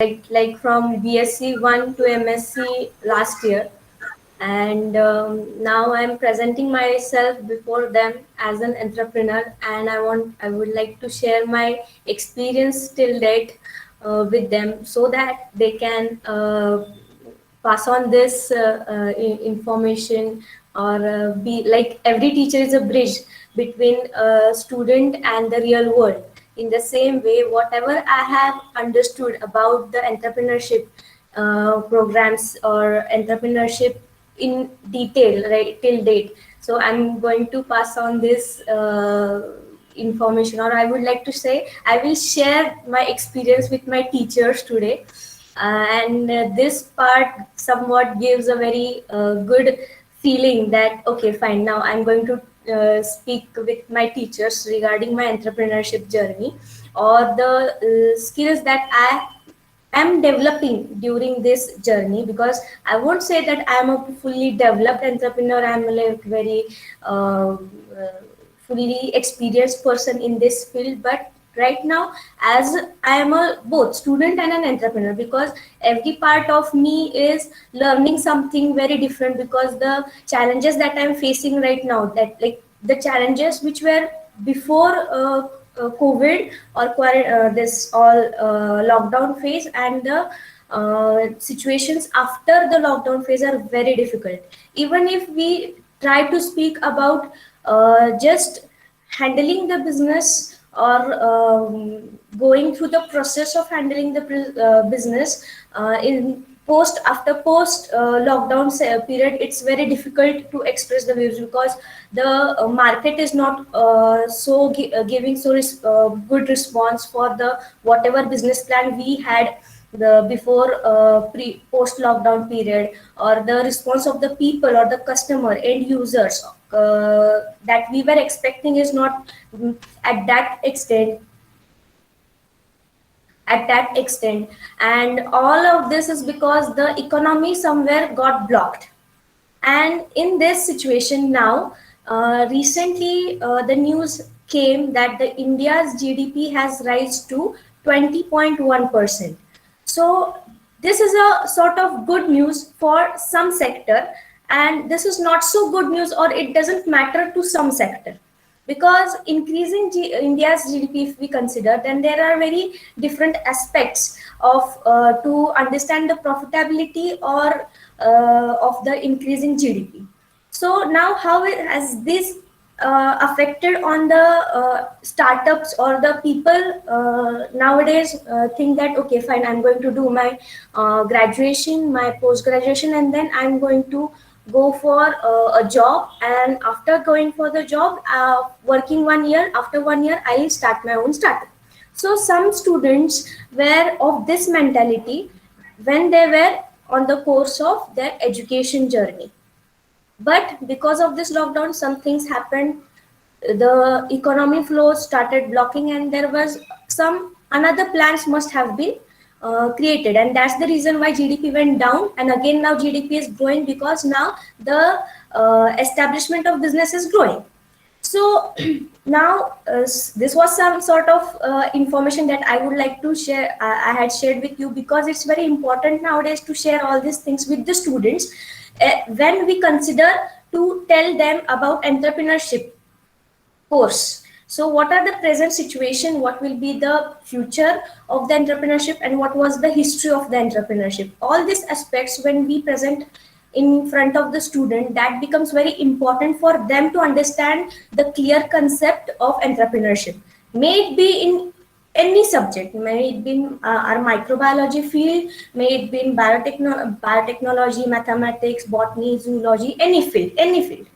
like from BSc 1 to MSc last year, and now I'm presenting myself before them as an entrepreneur, and I would like to share my experience till date with them, so that they can pass on this information, or be like every teacher is a bridge between a student and the real world. In the same way, whatever I have understood about the entrepreneurship programs or entrepreneurship in detail, right, till date, so I'm going to pass on this information, or I would like to say I will share my experience with my teachers today. And this part somewhat gives a very good feeling that okay, fine, now I'm going to speak with my teachers regarding my entrepreneurship journey, or the skills that I am developing during this journey. Because I won't say that I'm a fully developed entrepreneur, I'm like very uh, fully experienced person in this field, but right now, as I am a both student and an entrepreneur, because every part of me is learning something very different, because the challenges that I'm facing right now, that like the challenges which were before COVID or this all lockdown phase, and the situations after the lockdown phase are very difficult. Even if we try to speak about just handling the business, or going through the process of handling the business in post lockdown period, it's very difficult to express the views, because the market is not giving good response for the whatever business plan we had the before pre post lockdown period, or the response of the people or the customer end users that we were expecting is not at that extent and all of this is because the economy somewhere got blocked. And in this situation now, recently the news came that the India's GDP has risen to 20.1%. So this is a sort of good news for some sector, and this is not so good news, or it doesn't matter to some sector, because increasing India's GDP, if we consider, then there are very different aspects of to understand the profitability or of the increasing GDP. So now, how has this affected on the startups or the people nowadays think that okay, fine, I'm going to do my graduation, my post graduation, and then I'm going to go for a job, and after going for the job, working 1 year, after 1 year I'll start my own startup. So some students were of this mentality when they were on the course of their education journey, but because of this lockdown, some things happened. The economy flow started blocking, and there was some another plans must have been created, and that's the reason why GDP went down. And again, now GDP is growing, because now the establishment of business is growing. So now this was some sort of information that I would like to share. I had shared with you, because it's very important nowadays to share all these things with the students when we consider to tell them about entrepreneurship course. So what are the present situation, what will be the future of the entrepreneurship, and what was the history of the entrepreneurship? All these aspects, when we present in front of the student, that becomes very important for them to understand the clear concept of entrepreneurship. May it be in any subject, may it be in our microbiology field, may it be in biotechnology, mathematics, botany, zoology, any field.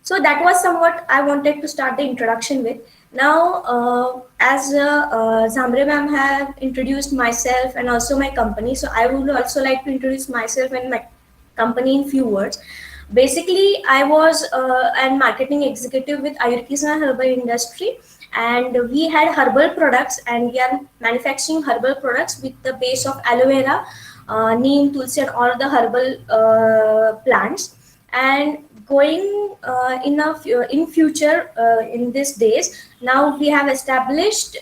So that was somewhat I wanted to start the introduction with. Now, as Zamre ma'am have introduced myself and also my company, so I would also like to introduce myself and my company in few words. Basically, I was a marketing executive with Ayurkisna Herbal Industry, and we had herbal products, and we are manufacturing herbal products with the base of aloe vera, neem, tulsi, and all the herbal plants. And going in future in these days, now we have established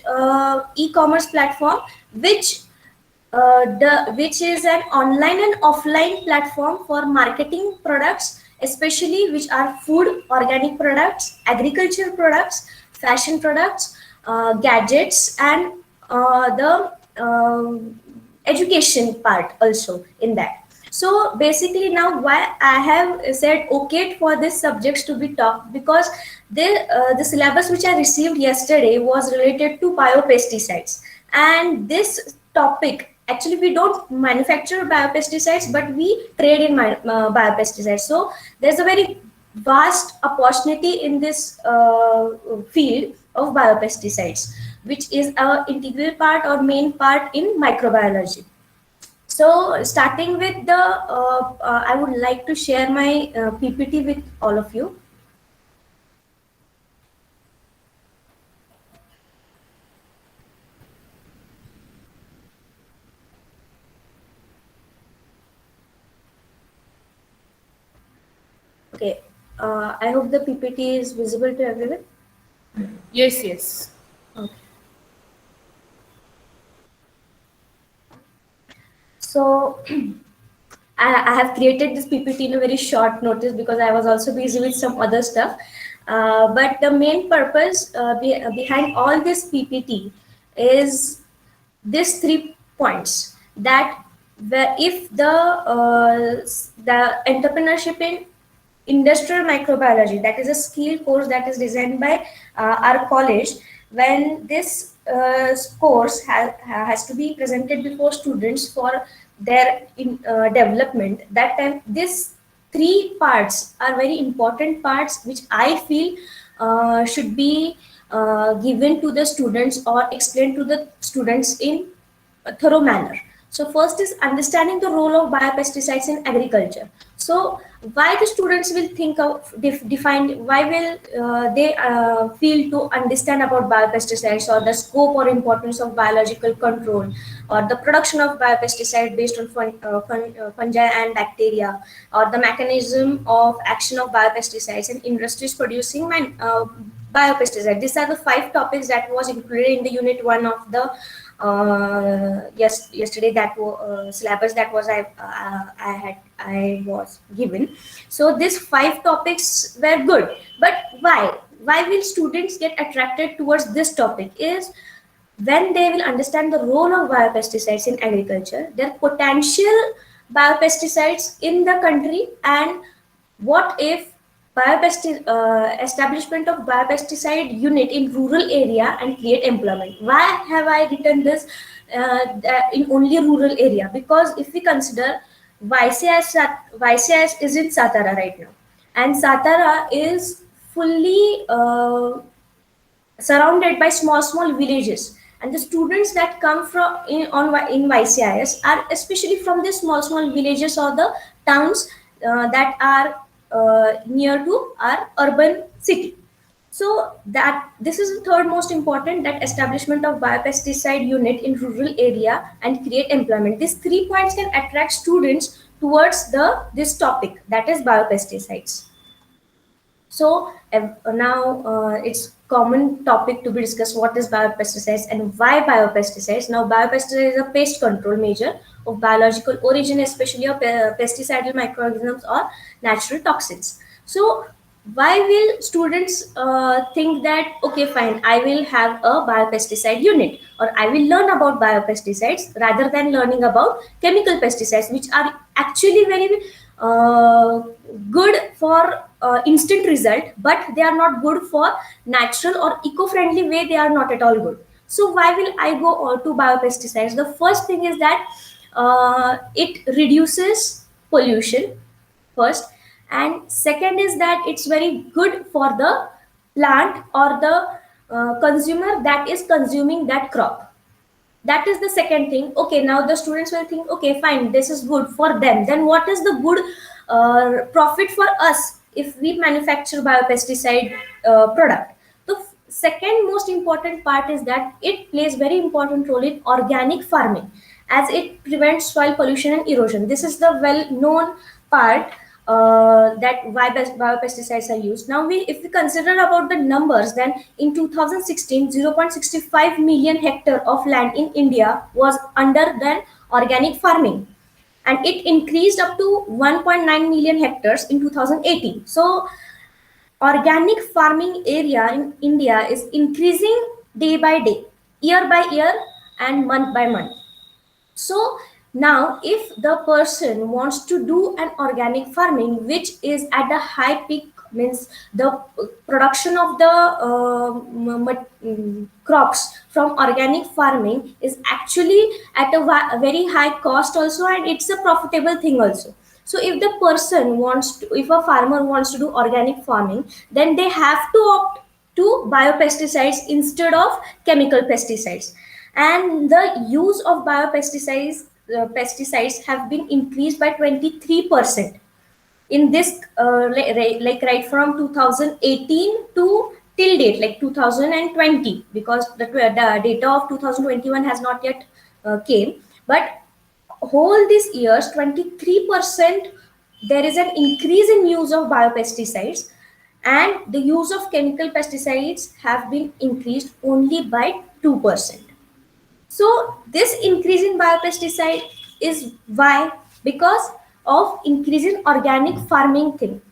e-commerce platform which which is an online and offline platform for marketing products, especially which are food, organic products, agricultural products, fashion products, gadgets, and the education part also in that. So basically now why I have said okay for these subjects to be taught, because the syllabus which I received yesterday was related to biopesticides, and this topic, actually we don't manufacture biopesticides but we trade in biopesticides. So there's a very vast opportunity in this field of biopesticides, which is a integral part or main part in microbiology. So starting with the, I would like to share my PPT with all of you. Okay, I hope the PPT is visible to everyone. Yes, yes. Okay. So I have created this PPT in a very short notice because I was also busy with some other stuff. But the main purpose behind all this PPT is these 3 points, that if the entrepreneurship in industrial microbiology, that is a skill course that is designed by our college, when this course has to be presented before students for their development, that time these 3 parts are very important parts which I feel should be given to the students or explained to the students in a thorough manner. So first is understanding the role of biopesticides in agriculture. So why the students will think of define, why will they feel to understand about biopesticides, or the scope or importance of biological control, or the production of biopesticide based on fungi and bacteria, or the mechanism of action of biopesticides in industries producing biopesticide. These are the 5 topics that was included in the unit 1 of the yesterday that syllabus that was I was given. So these 5 topics were good, but why will students get attracted towards this topic is when they will understand the role of biopesticides in agriculture, their potential biopesticides in the country, and what if establishment of biopesticide unit in rural area and create employment. Why have I written this in only rural area? Because if we consider YCS is in Satara right now, and Satara is fully surrounded by small villages, and the students that come from in YCIS are especially from the small villages or the towns that are near to our urban city. So that this is the third most important, that establishment of biopesticide unit in rural area and create employment. These 3 points can attract students towards this topic, that is biopesticides. So now it's common topic to be discussed, what is biopesticides and why biopesticides. Now biopesticide is a pest control measure of biological origin, especially of pesticidal microorganisms or natural toxins. So why will students think that okay fine, I will have a biopesticide unit, or I will learn about biopesticides rather than learning about chemical pesticides, which are actually very uh, good for instant result, but they are not good for natural or eco-friendly way. They are not at all good. So why will I go to biopesticides? The first thing is that it reduces pollution first, and second is that it's very good for the plant or the consumer that is consuming that crop. That is the second thing. Okay, now the students will think okay fine, this is good for them, then what is the good profit for us if we manufacture biopesticide product? The second most important part is that it plays very important role in organic farming, as it prevents soil pollution and erosion. This is the well known part that why biopesticides are used. Now, if we consider about the numbers, then in 2016, 0.65 million hectare of land in India was under than organic farming, and it increased up to 1.9 million hectares in 2018. So organic farming area in India is increasing day by day, year by year, and month by month. So now, if the person wants to do an organic farming, which is at the high peak, means the production of the crops from organic farming is actually at a very high cost also, and it's a profitable thing also. So if the person wants to, if a farmer wants to do organic farming, then they have to opt to biopesticides instead of chemical pesticides, and the use of pesticides have been increased by 23% in this like right from 2018 to till date, like 2020, because the data of 2021 has not yet came, but whole these years 23% there is an increase in use of biopesticides, and the use of chemical pesticides have been increased only by 2%. So this increase in biopesticide is why, because of increase in organic farming thing.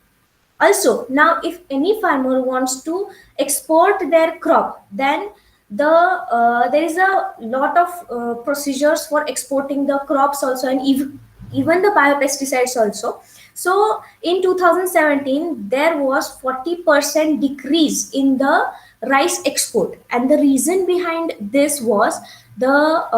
Also, now if any farmer wants to export their crop, then there is a lot of procedures for exporting the crops also, and even the biopesticides also. So in 2017 there was 40% decrease in the rice export, and the reason behind this was the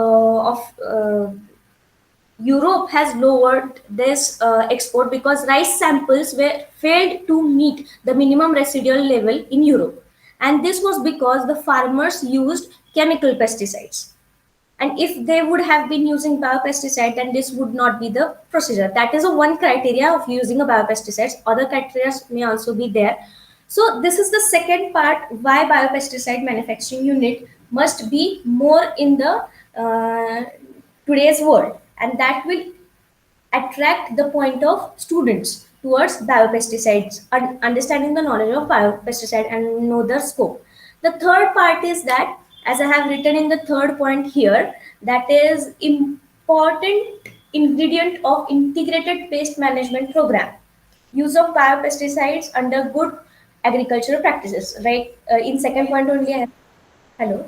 Europe has lowered this export because rice samples were failed to meet the minimum residual level in Europe, and this was because the farmers used chemical pesticides. And if they would have been using biopesticide, then this would not be the procedure. That is a one criteria of using a biopesticide. Other criteria may also be there. So this is the second part why biopesticide manufacturing unit must be more in the today's world, and that will attract the point of students towards biopesticides, understanding the knowledge of biopesticide and know the scope. The third part is that, as I have written in the third point here, that is important ingredient of integrated pest management program. Use of biopesticides under good agricultural practices. Right. In second point only. Hello.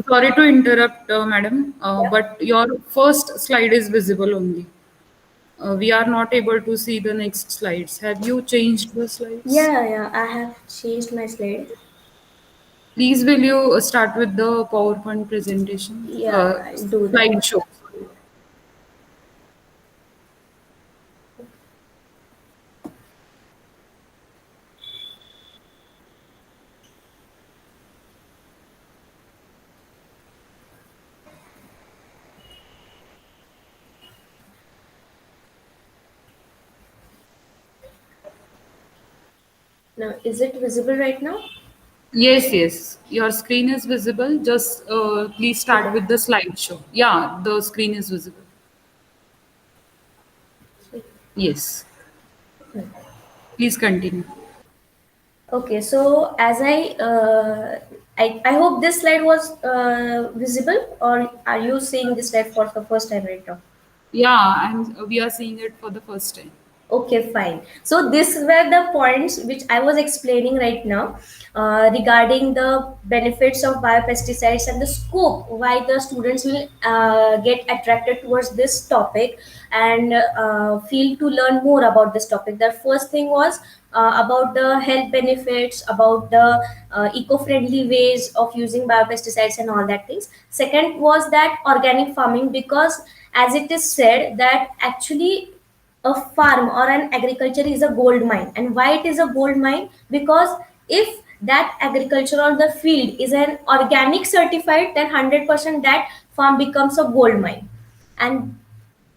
Sorry to interrupt, madam, Yeah. but your first slide is visible only. We are not able to see the next slides. Have you changed the slides? Yeah. Yeah. I have changed my slide. Please, will you start with the PowerPoint presentation? Yeah. I'll do that. Slideshow. Now, is it visible right now? Yes, yes. Your screen is visible. Just please start with the slideshow. Yeah, the screen is visible. Yes. Please continue. Okay, so as I hope this slide was visible, or are you seeing this slide for the first time right now? Yeah, and we are seeing it for the first time. Okay, fine. So these were the points which I was explaining right now regarding the benefits of biopesticides and the scope why the students will get attracted towards this topic and feel to learn more about this topic. The first thing was about the health benefits, about the eco-friendly ways of using biopesticides and all that things. Second was that organic farming, because as it is said that actually a farm or an agriculture is a gold mine. And why it is a gold mine? Because if that agriculture or the field is an organic certified, then 100% that farm becomes a gold mine. And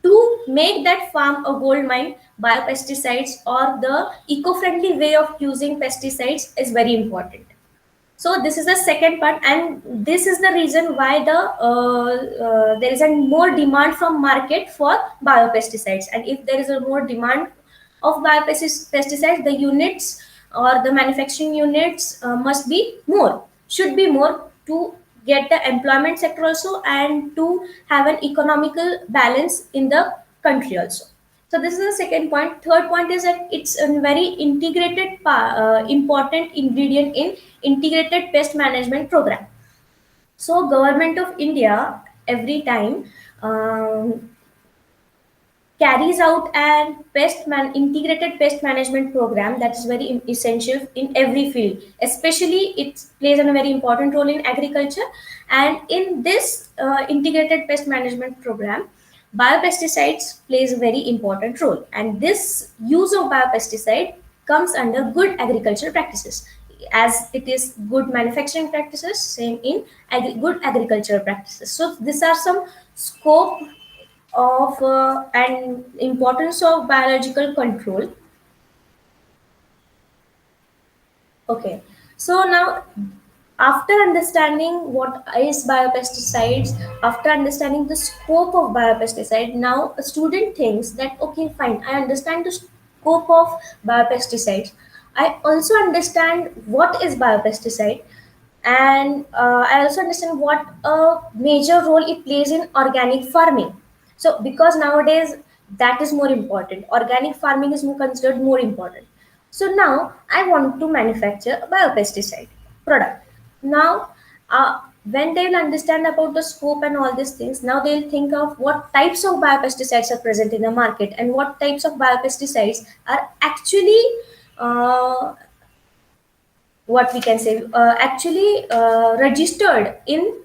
to make that farm a gold mine, biopesticides or the eco-friendly way of using pesticides is very important. So this is the second part, and this is the reason why there is a more demand from market for biopesticides. And if there is a more demand of biopesticides, the units or the manufacturing units must be more, should be more to get the employment sector also, and to have an economical balance in the country also. So this is the second point. Third point is that it's a very integrated important ingredient in integrated pest management program. So government of India every time um, carries out an integrated pest management program that is very essential in every field. Especially it plays a very important role in agriculture, and in this integrated pest management program, biopesticides plays a very important role, and this use of biopesticide comes under good agricultural practices, as it is good manufacturing practices, same in good agricultural practices. So these are some scope of and importance of biological control. Okay, so now after understanding what is biopesticides, after understanding the scope of biopesticide, now a student thinks that okay, fine, I understand the scope of biopesticides. I also understand what is biopesticide, and I also understand what a major role it plays in organic farming. So because nowadays that is more important, organic farming is more considered more important. So now I want to manufacture a biopesticide product. Now when they will understand about the scope and all these things, now they'll think of what types of biopesticides are present in the market, and what types of biopesticides are actually what we can say actually registered in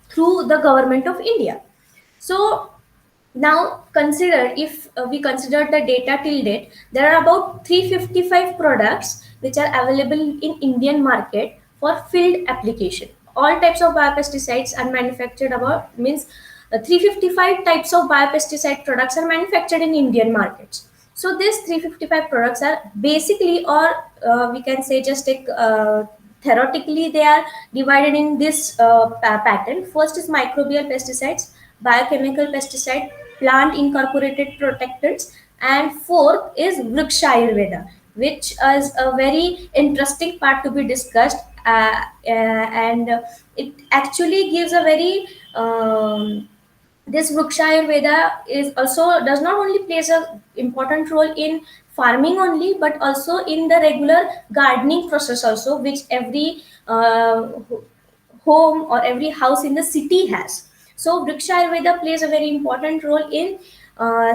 through the government of India. So now consider, if we consider the data till date, there are about 355 products which are available in Indian market for field application. All types of biopesticides are manufactured, about means 355 types of biopesticide products are manufactured in Indian markets. So these 355 products are basically, or we can say just take theoretically, they are divided in this pattern. First is microbial pesticides, biochemical pesticide, plant incorporated protectants, and fourth is Vriksha Ayurveda, which is a very interesting part to be discussed. And it actually gives a very this Vriksha Ayurveda is also does not only plays a important role in farming only, but also in the regular gardening process also, which every home or every house in the city has. So Vriksha Ayurveda plays a very important role in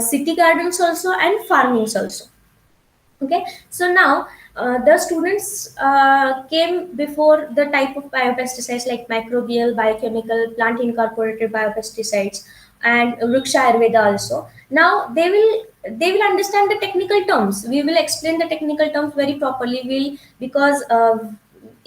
city gardens also and farmings also. Okay, so now the students came before the type of biopesticides like microbial, biochemical, plant incorporated biopesticides, and Vriksha Ayurveda also. Now they will understand the technical terms. We will explain the technical terms very properly. Will because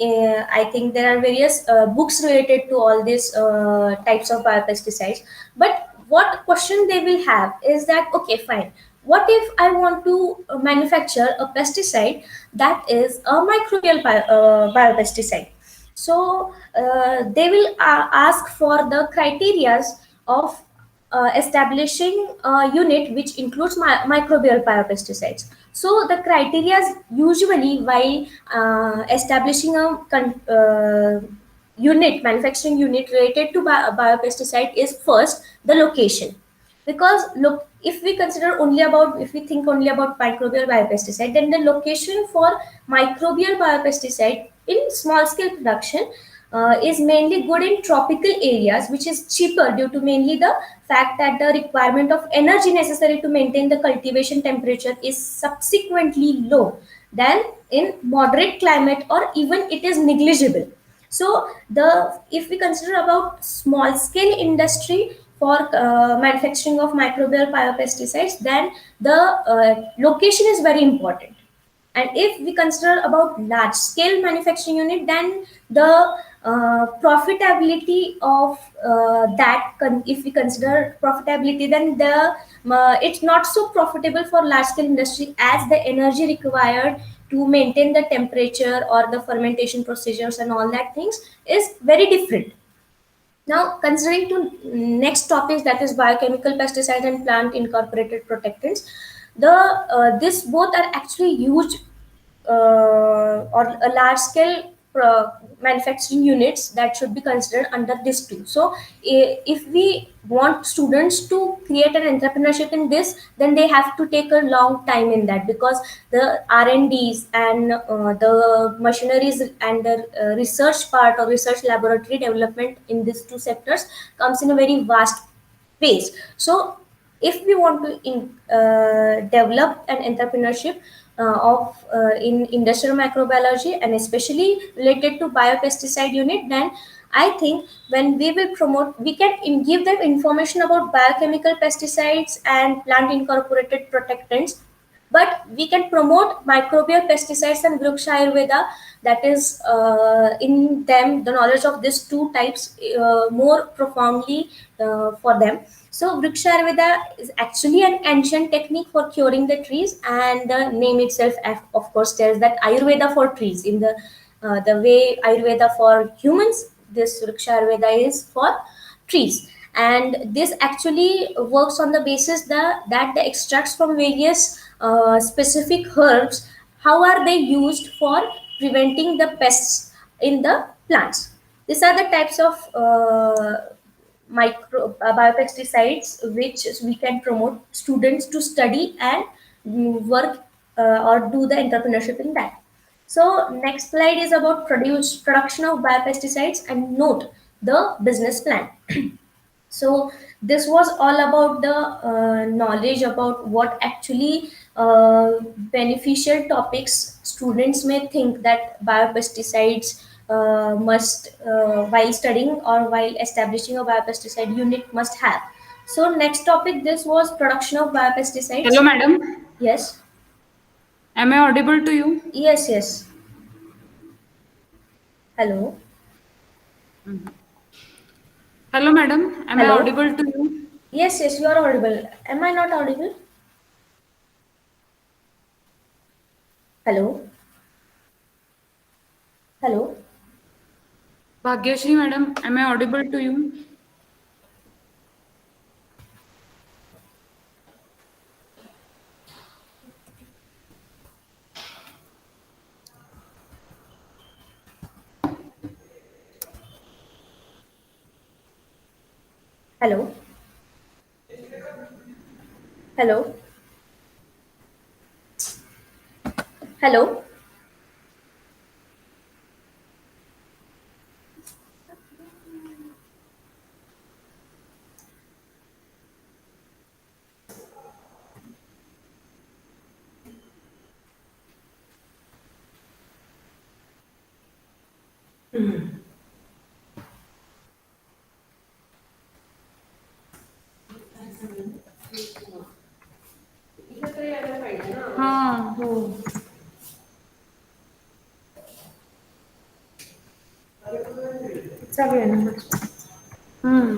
I think there are various books related to all these types of biopesticides. But what question they will have is that okay, fine. What if I want to manufacture a pesticide that is a microbial biopesticide? So they will ask for the criterias of establishing a unit which includes microbial biopesticides. So the criteria usually while establishing a unit, manufacturing unit related to biopesticide is first the location. Because look, if we consider only about, if we think only about microbial biopesticide, then the location for microbial biopesticide in small scale production is mainly good in tropical areas, which is cheaper due to mainly the fact that the requirement of energy necessary to maintain the cultivation temperature is subsequently low than in moderate climate, or even it is negligible. So the, if we consider about small scale industry for manufacturing of microbial biopesticides, then the location is very important. And if we consider about large scale manufacturing unit, then the profitability of if we consider profitability, then the it's not so profitable for large scale industry, as the energy required to maintain the temperature or the fermentation procedures and all that things is very different. Now, considering to next topics, that is biochemical pesticides and plant incorporated protectants, the this both are actually used or a large scale manufacturing units that should be considered under this too. So if we want students to create an entrepreneurship in this, then they have to take a long time in that, because the R&Ds and the machineries and the research part or research laboratory development in these two sectors comes in a very vast ways. So, if we want to develop an entrepreneurship of in industrial microbiology and especially related to biopesticide unit, then I think when we will promote, we can give them information about biochemical pesticides and plant incorporated protectants, but we can promote microbial pesticides and Vriksha Ayurveda, that is in them the knowledge of these two types more profoundly for them. So Vriksha Ayurveda is actually an ancient technique for curing the trees, and the name itself of course tells that Ayurveda for trees. In the way Ayurveda for humans, this Vriksha Ayurveda is for trees. And this actually works on the basis that the extracts from various specific herbs, how are they used for preventing the pests in the plants. These are the types of biopesticides which we can promote students to study and work or do the entrepreneurship in that. So next slide is about production of biopesticides and note the business plan. So this was all about the knowledge about what actually beneficial topics students may think that biopesticides must while studying or while establishing a biopesticide unit must have. So next topic, this was production of Hello, biopesticides. madam. Yes, Am I audible to you? yes, yes. Hello, Hello, madam. Am I hello. audible to you? Yes, yes, you are audible. Am I not audible? Hello, hello, Bhagyashri, madam. Am I audible to you? hello, hello, hello. हाँ. चालू आहे ना. Hmm.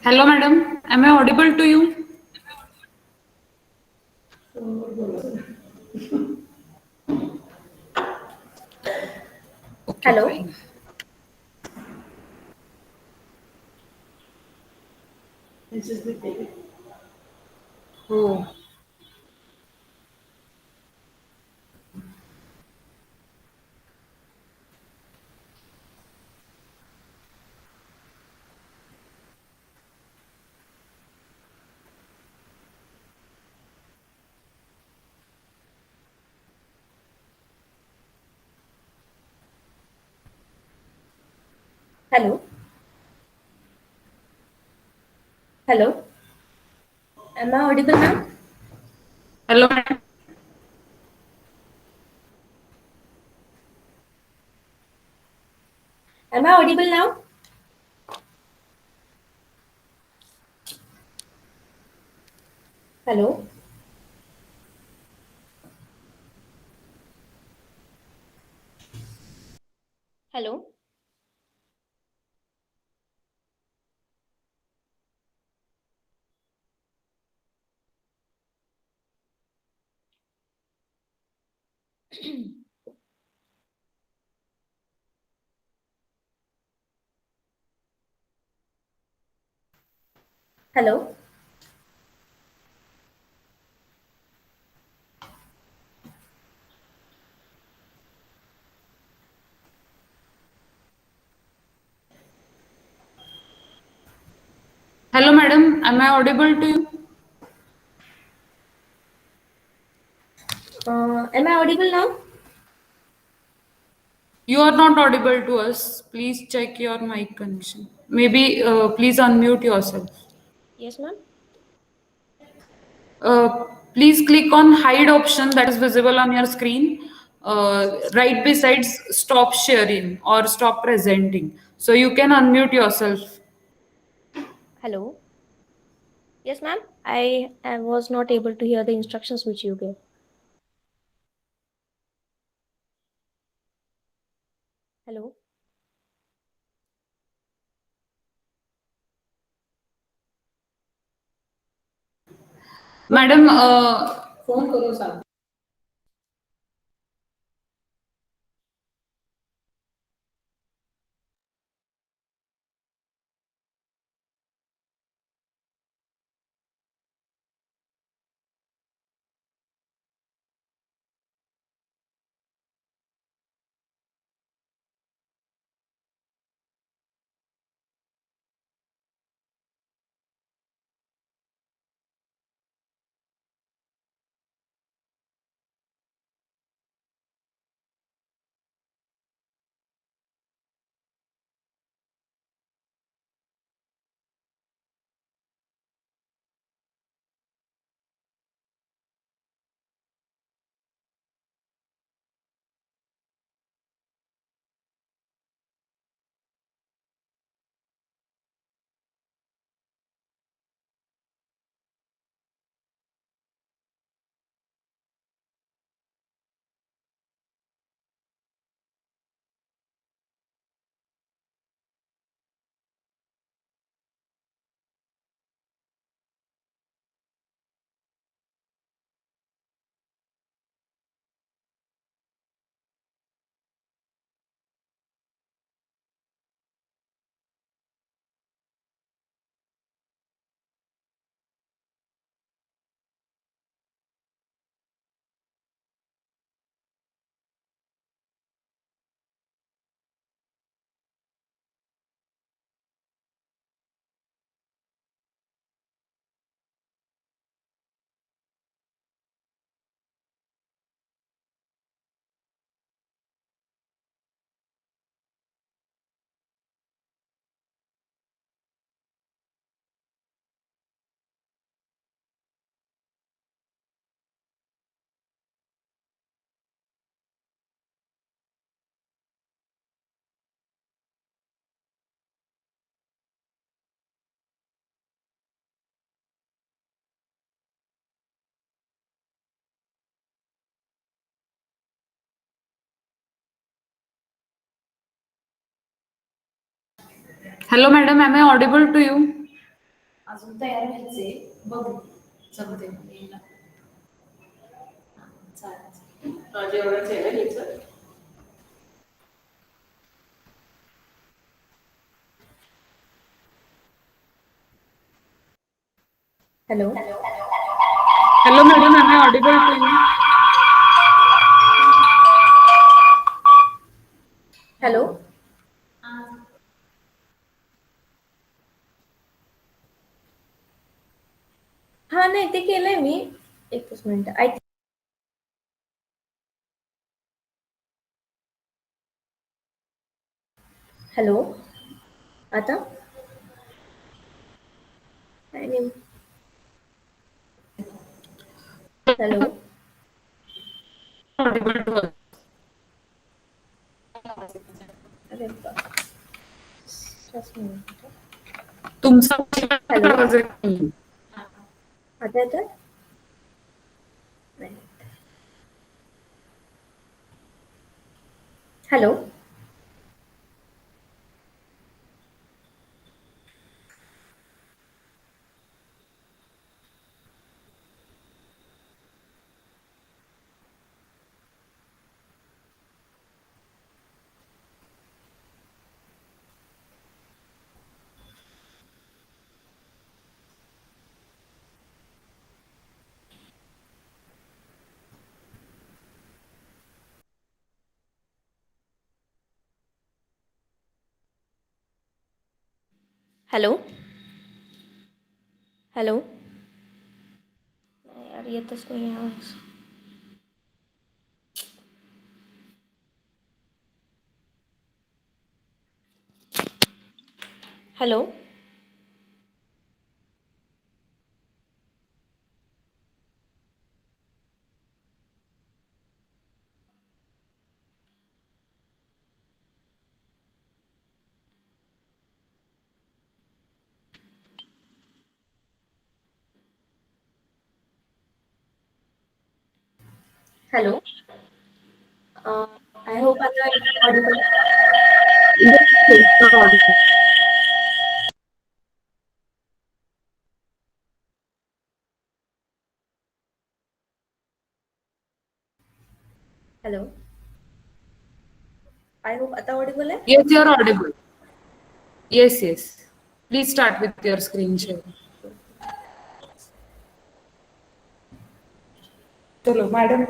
Hello, madam. Am I audible to you? Okay, Hello, fine. Oh. hello, hello. Am I audible now? Hello, madam. Am I audible now? Hello, hello, Hello. Hello, madam. Am I audible to you? Am I audible now? You are not audible to us. Please check your mic connection. Maybe please unmute yourself. Yes, ma'am. Please click on hide option that is visible on your screen right besides stop sharing or stop presenting. So you can unmute yourself. Hello. Yes, ma'am. I was not able to hear the instructions which you gave. Hello. Madam, hello, madam. Am I audible to you? अजून तयार व्हायचंय बघ जमते मला. चालेल. माझं एवढंच आहे ना घ्यायचं. Hello. Hello, madam. Am I audible to you? Hello. हा नाही ते केलंय मी. एकच मिनिट. हॅलो. आता आणि हॅलो. Audible to us. अरे बा. just a minute. तुमचा हॅलो. आवाज येत नाही. आता येतोय? नाही. हॅलो. Hello, hello. यार ये तो कोई आवाज। Hello, Hello. I hope I am audible. Yes, yes, you're audible. Hello, I hope आता ऑडिबल है। Yes, you're audible. Yes, yes. Please start with your screen share. चलो madam.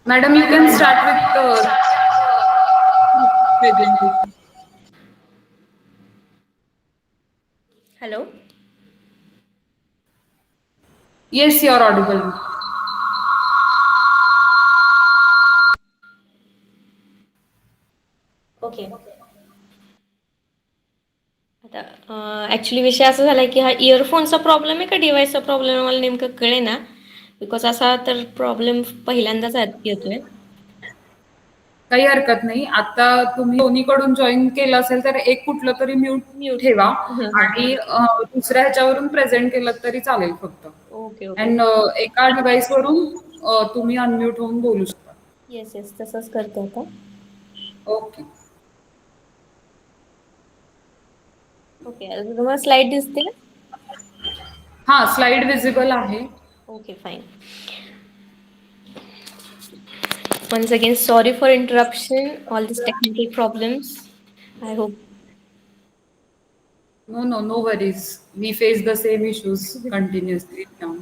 Madam, you can start with the presentation. Hello, Yes, you're audible. Okay. आता actually विषय असा झाला की हा इयरफोनचा problem आहे का डिव्हाइसचा प्रॉब्लेम आहे मला नेमकं कळे ना. बिकॉज असा तर प्रॉब्लेम पहिल्यांदाच येतोय. काही हरकत नाही. आता तुम्ही दोन्हीकडून जॉईन केलं असेल तर एक कुठलं तरी म्यूट म्यूट. ठेवा हां हां. आणि दुसऱ्या ह्याच्यावरून प्रेझेंट केलं तरी चालेल फक्त. Okay okay. अँड एका डिव्हाइसवरून तुम्ही अनम्यूट होऊन बोलू शकता. येस येस तसंच करते आता. ओके. ओके तुम्हाला स्लाईड दिसते का? हां, स्लाइड विजिबल आहे. Okay fine. Once again, sorry for interruption, all these technical problems. I hope. No, no, no worries. We face the same issues continuously now.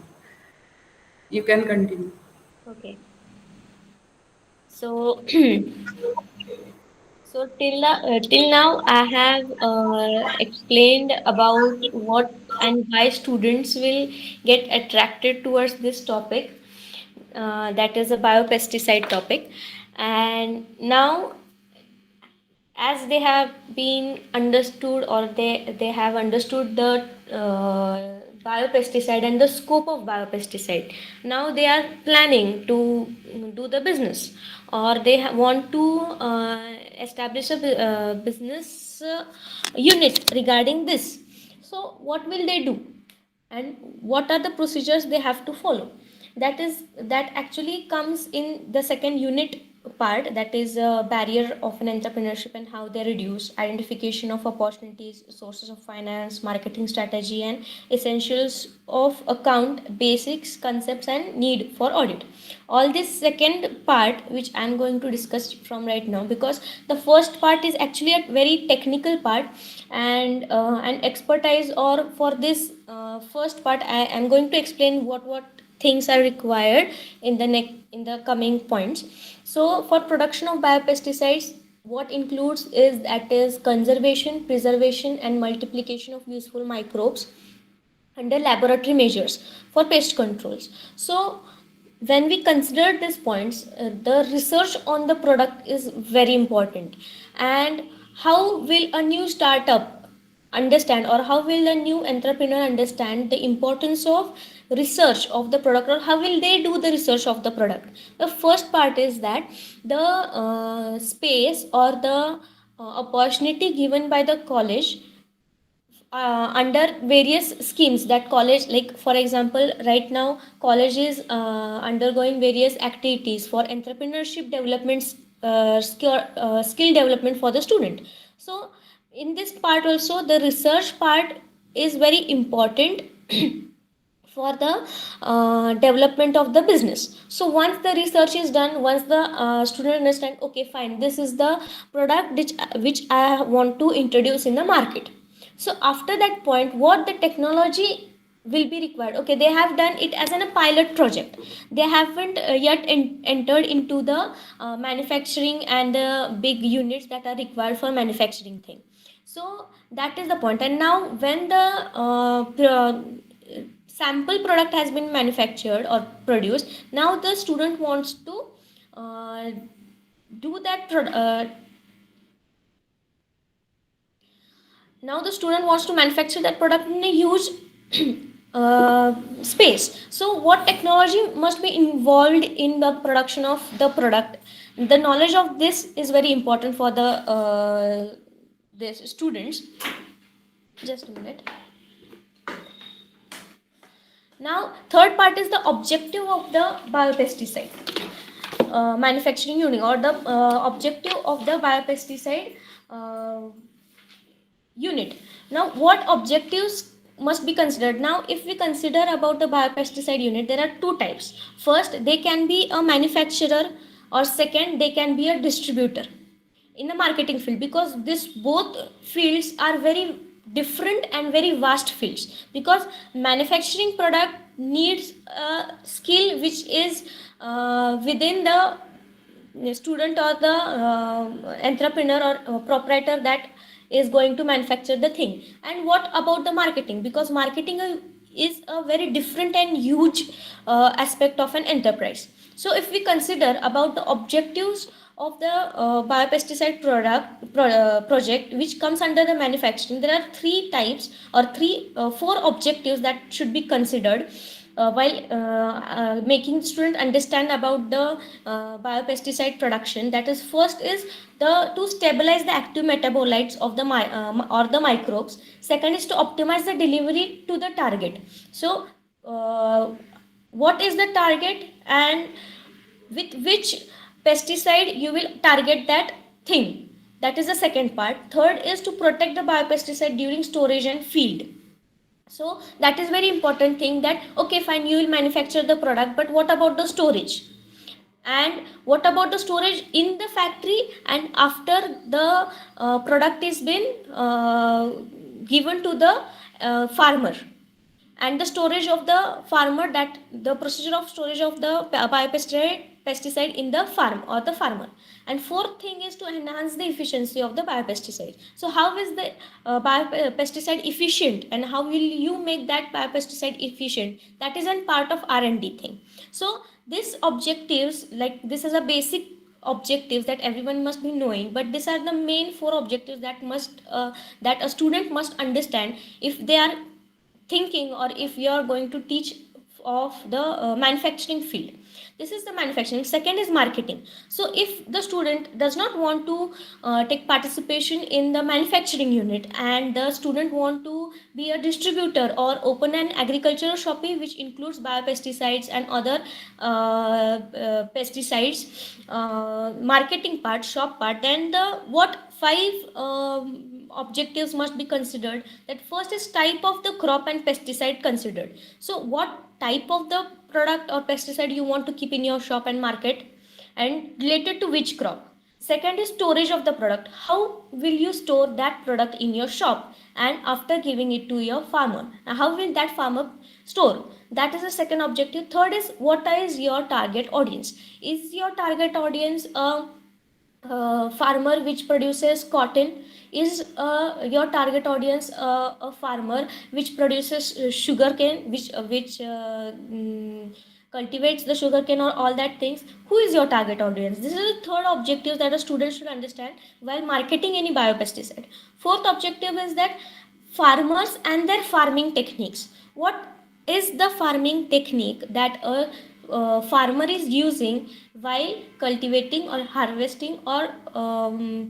You can continue. Okay. So, till now, I have explained about what and why students will get attracted towards this topic. That is a biopesticide topic. And now as they have been understood or they have understood the biopesticide and the scope of biopesticide, now they are planning to do the business or they want to establish a business unit regarding this. So what will they do and what are the procedures they have to follow? That actually comes in the second unit part, that is barrier of an entrepreneurship and how they reduce, identification of opportunities, sources of finance, marketing strategy, and essentials of account basics, concepts, and need for audit. All this second part which I'm going to discuss from right now, because the first part is actually a very technical part, and expertise, or for this first part I am going to explain what things are required in the coming points. So for production of biopesticides, what includes is that is conservation, preservation, and multiplication of useful microbes under laboratory measures for pest controls. So when we consider these points, the research on the product is very important. And how will a new startup understand, or how will a new entrepreneur understand the importance of research of the product, or how will they do the research of the product? The first part is that the space or the opportunity given by the college under various schemes that college, like for example right now college is undergoing various activities for entrepreneurship developments, skill development for the student. So in this part also the research part is very important for the development of the business. So once the research is done, once the student understand, okay fine, this is the product which I want to introduce in the market. So after that point, what the technology will be required, okay, they have done it as a pilot project, they haven't yet entered into the manufacturing and the big units that are required for manufacturing thing. So that is the point. And now when the sample product has been manufactured or produced, now the student wants to uh, do that now the student wants to manufacture that product in a huge space. So what technology must be involved in the production of the product? The knowledge of this is very important for the students. Just a minute. Now, third part is the objective of the biopesticide manufacturing unit, or the objective of the biopesticide uh, unit. Now, what objectives must be considered? Now, if we consider about the biopesticide unit, there are two types. First, they can be a manufacturer, or second, they can be a distributor in the marketing field, because this both fields are very different and very vast fields, because manufacturing product needs a skill which is within the student or the entrepreneur or proprietor that is going to manufacture the thing. And what about the marketing? Because marketing is a very different and huge aspect of an enterprise. So if we consider about the objectives of the biopesticide project which comes under the manufacturing, there are three types, or four objectives that should be considered while making student understand about the biopesticide production. That is, first is the to stabilize the active metabolites of the or the microbes. Second is to optimize the delivery to the target. So what is the target, and with which pesticide you will target that thing? That is the second part. Third is to protect the biopesticide during storage and field. So that is very important thing, that okay fine, you will manufacture the product, but what about the storage? And what about the storage in the factory, and after the product is been given to the farmer, and the storage of the farmer, that the procedure of storage of the pesticide in the farm or the farmer. And fourth thing is to enhance the efficiency of the biopesticide. So how is the biopesticide efficient, and how will you make that biopesticide efficient? That is a part of R&D thing. So these objectives, like this is a basic objectives that everyone must be knowing, but these are the main four objectives that must that a student must understand if they are thinking, or if you are going to teach of the manufacturing field. This is the manufacturing. Second is marketing. So if the student does not want to take participation in the manufacturing unit, and the student want to be a distributor or open an agricultural shop which includes biopesticides and other pesticides, marketing part, shop part, then the what five objectives must be considered. That first is type of the crop and pesticide considered. So what type of the product or pesticide you want to keep in your shop and market, and related to which crop. Second is storage of the product. How will you store that product in your shop, and after giving it to your farmer, now how will that farmer store? That is the second objective. Third is what is your target audience. Is your target audience a farmer which produces cotton? Is your target audience a farmer which produces sugar cane, which cultivates the sugar cane or all that things? Who is your target audience? This is the third objective that a student should understand while marketing any biopesticide. Fourth objective is that farmers and their farming techniques. What is the farming technique that a farmer is using while cultivating or harvesting or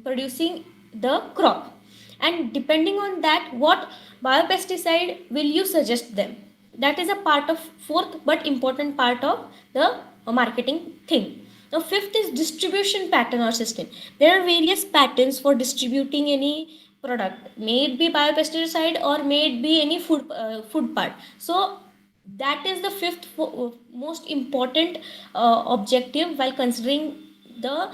producing the crop? And depending on that, what biopesticide will you suggest them? That is a part of fourth but important part of the marketing thing. Now fifth is distribution pattern or system. There are various patterns for distributing any product, may it be biopesticide or may it be any food part. So That is the most important objective while considering the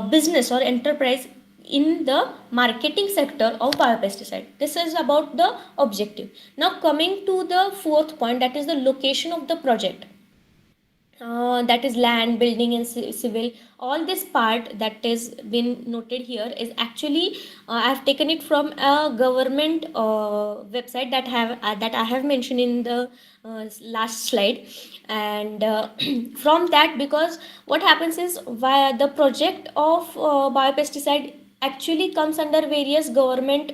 business or enterprise in the marketing sector of biopesticide. This is about the objective. Now coming to the fourth point, that is the location of the project. That is land, building, and civil. All this part that is been noted here is actually I have taken it from a government website that I have mentioned in the last slide. And from that, because what happens is, via the project of biopesticide actually comes under various government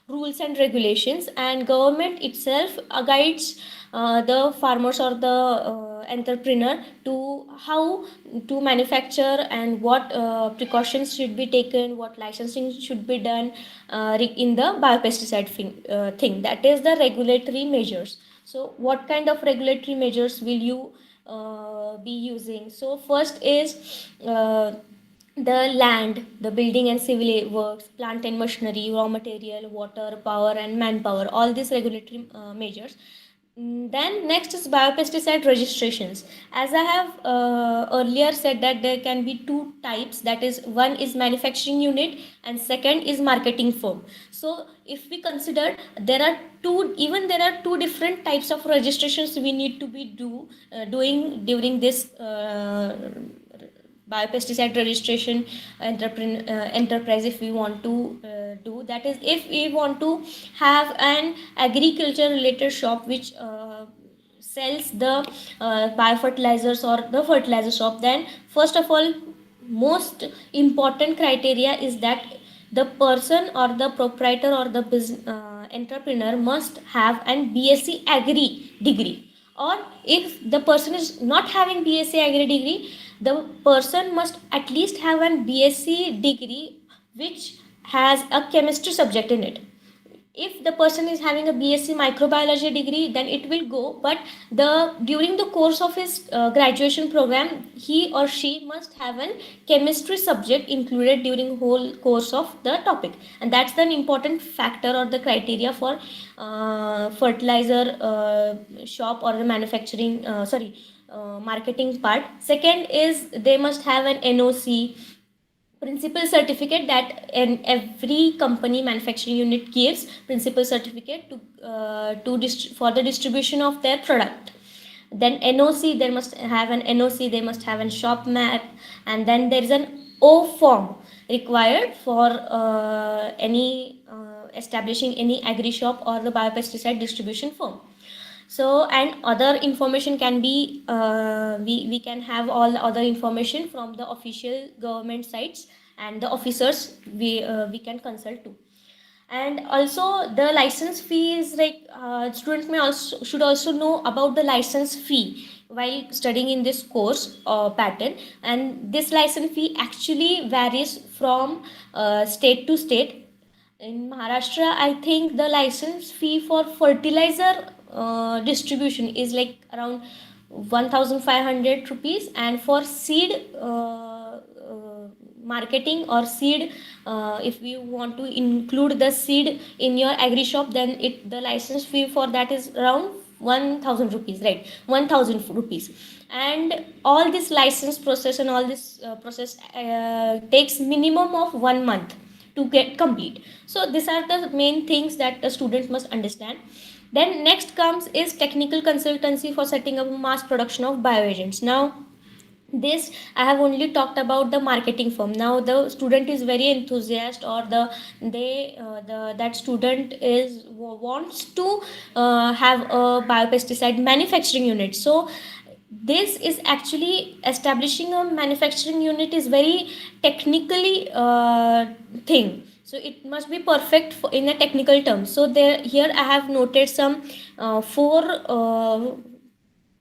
rules and regulations, and government itself guides the farmers or the entrepreneur to how to manufacture, and what precautions should be taken, what licensing should be done in the biopesticide thing. That is the regulatory measures. So what kind of regulatory measures will you be using? So first is the land, the building and civil works, plant and machinery, raw material, water, power, and manpower, all these regulatory measures. Then next is biopesticide registrations. As I have earlier said, that there can be two types, that is, one is manufacturing unit and second is marketing firm. So if we consider, there are two different types of registrations we need to be doing during this biopesticide registration enterprise. If we want to do that, is if we want to have an agriculture related shop which sells the biofertilizers or the fertilizer shop, then first of all, most important criteria is that the person or the proprietor or the business entrepreneur must have an BSc Agri degree. Or if the person is not having BSc Agri degree, the person must at least have an BSc degree which has a chemistry subject in it. If the person is having a BSc microbiology degree, then it will go, but the during the course of his graduation program, he or she must have an chemistry subject included during whole course of the topic. And that's an important factor or the criteria for fertilizer shop or the manufacturing marketing part. Second is they must have an NOC, principal certificate, that in every company manufacturing unit gives principal certificate for the distribution of their product. Then NOC, they must have an NOC, they must have a shop map. And then there is an O form required for any establishing any agri shop or the biopesticide distribution firm. So, and other information can be we can have all other information from the official government sites, and the officers we can consult to. And also the license fee is like, students may also should also know about the license fee while studying in this course pattern. And this license fee actually varies from state to state. In Maharashtra, I think the license fee for fertilizer distribution is like around 1,500 rupees, and for seed marketing or seed, if you want to include the seed in your agri shop, then the license fee for that is around 1,000 rupees, right? 1,000 rupees. And all this license process and all this process takes minimum of 1 month to get complete. So these are the main things that the student must understand. Then next comes is technical consultancy for setting up mass production of bioagents. Now this I have only talked about the marketing firm. Now the student is very enthusiastic, or that student is wants to have a biopesticide manufacturing unit. So this is actually establishing a manufacturing unit is very technically thing. So it must be perfect in a technical term. So there here I have noted some four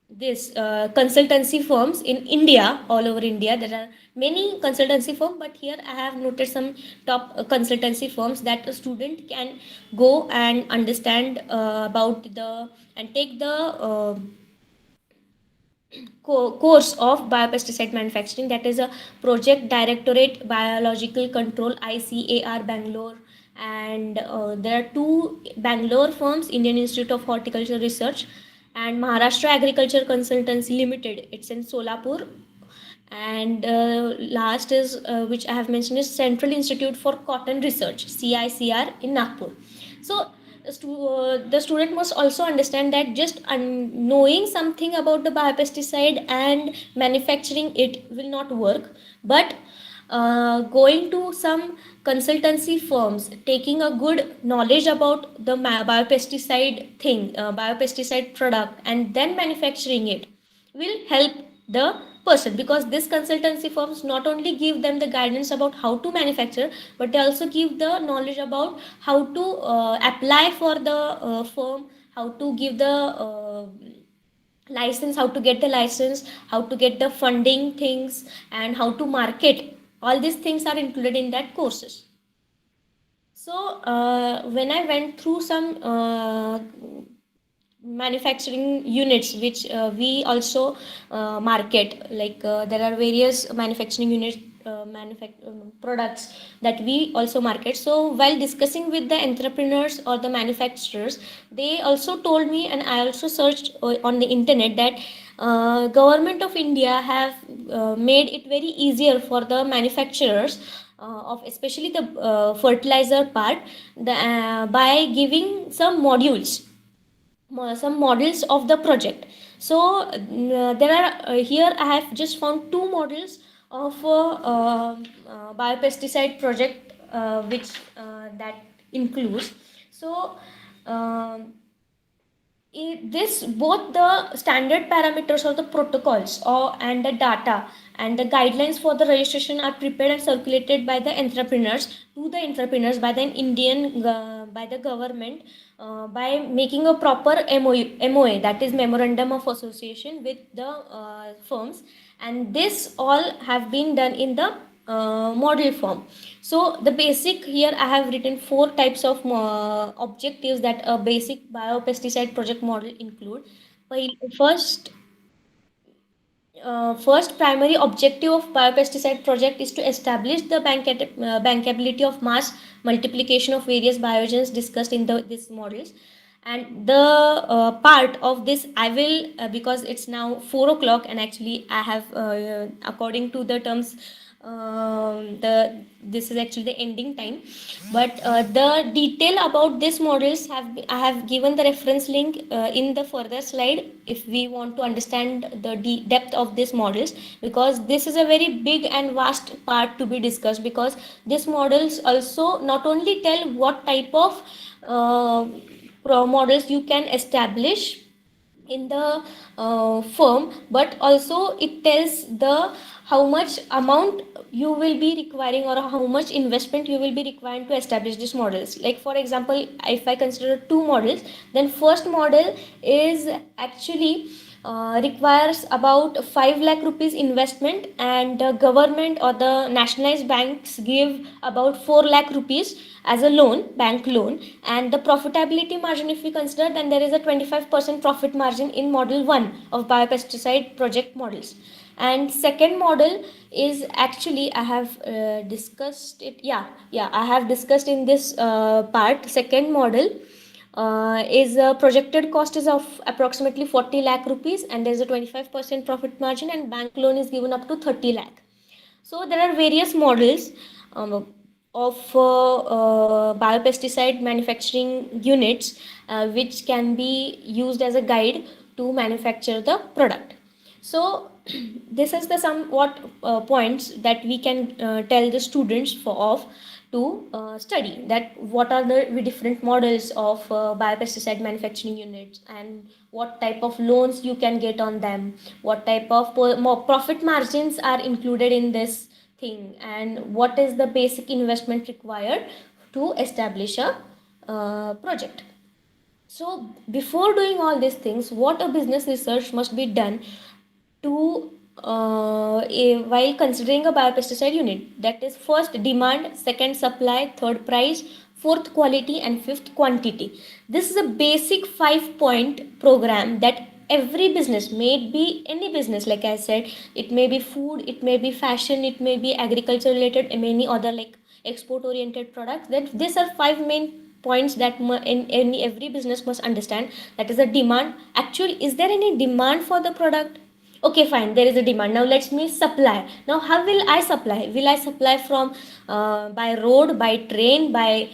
this consultancy firms in India. All over India there are many consultancy firms, but here I have noted some top consultancy firms that a student can go and understand about the and take the course of biopesticide manufacturing. That is a project directorate biological control, ICAR Bangalore. And there are two Bangalore firms, Indian Institute of Horticultural Research and Maharashtra Agriculture Consultancy Limited, it's in Solapur. And last is, which I have mentioned, is Central Institute for Cotton Research, CICR, in Nagpur. So the student must also understand that just knowing something about the biopesticide and manufacturing it will not work, but going to some consultancy firms, taking a good knowledge about the biopesticide thing, biopesticide product, and then manufacturing it will help the person, because this consultancy firms not only give them the guidance about how to manufacture, but they also give the knowledge about how to apply for the firm, how to give the license, how to get the license, how to get the funding things, and how to market. All these things are included in that courses. So when I went through some manufacturing units which we also market, like there are various manufacturing units, products that we also market. So while discussing with the entrepreneurs or the manufacturers, they also told me, and I also searched on the internet, that government of India have made it very easier for the manufacturers of especially the fertilizer part, by giving some modules, some models of the project. So there are here I have just found two models of biopesticide project, which that includes. So um this, both the standard parameters of the protocols or and the data and the guidelines for the registration are prepared and circulated by the entrepreneurs, to the entrepreneurs, by the Indian by the government, by making a proper MOA, that is Memorandum of Association, with the firms. And this all have been done in the model form. So the basic, here I have written four types of objectives that a basic biopesticide project model include. First, first primary objective of biopesticide project is to establish the bankability of mass multiplication of various biogens discussed in these models. And the part of this I will, because it's now 4 o'clock, and actually I have, according to the terms, the this is actually the ending time, but the detail about these models I have given the reference link in the further slide, if we want to understand the depth of these models, because this is a very big and vast part to be discussed, because these models also not only tell what type of models you can establish in the firm, but also it tells the how much amount you will be requiring, or how much investment you will be requiring to establish these models. Like for example, if I consider two models, then first model is actually requires about 5 lakh rupees investment, and the government or the nationalized banks give about 4 lakh rupees as a loan, bank loan. And the profitability margin, if we consider, then there is a 25% profit margin in model 1 of biopesticide project models. And second model is actually I have discussed it, yeah, I have discussed in this part. Second model is projected cost is of approximately 40 lakh rupees, and there is a 25% profit margin, and bank loan is given up to 30 lakh. So there are various models of biopesticide manufacturing units, which can be used as a guide to manufacture the product. So this is the somewhat points that we can tell the students of to study, that what are the different models of biopesticide manufacturing units, and what type of loans you can get on them, what type of profit margins are included in this thing, and what is the basic investment required to establish a project. So before doing all these things, what a business research must be done to while considering a biopesticide unit, that is first demand, second supply, third price, fourth quality, and fifth quantity. This is a basic 5 point program that every business, may be any business, like I said, it may be food, it may be fashion, it may be agriculture related, and many other like export oriented products, that these are 5 main points that in every business must understand, that is the demand. Actually, is there any demand for the product? Okay, fine, there is a demand. Now let's me supply. Now how will I supply? Will I supply from by road, by train, by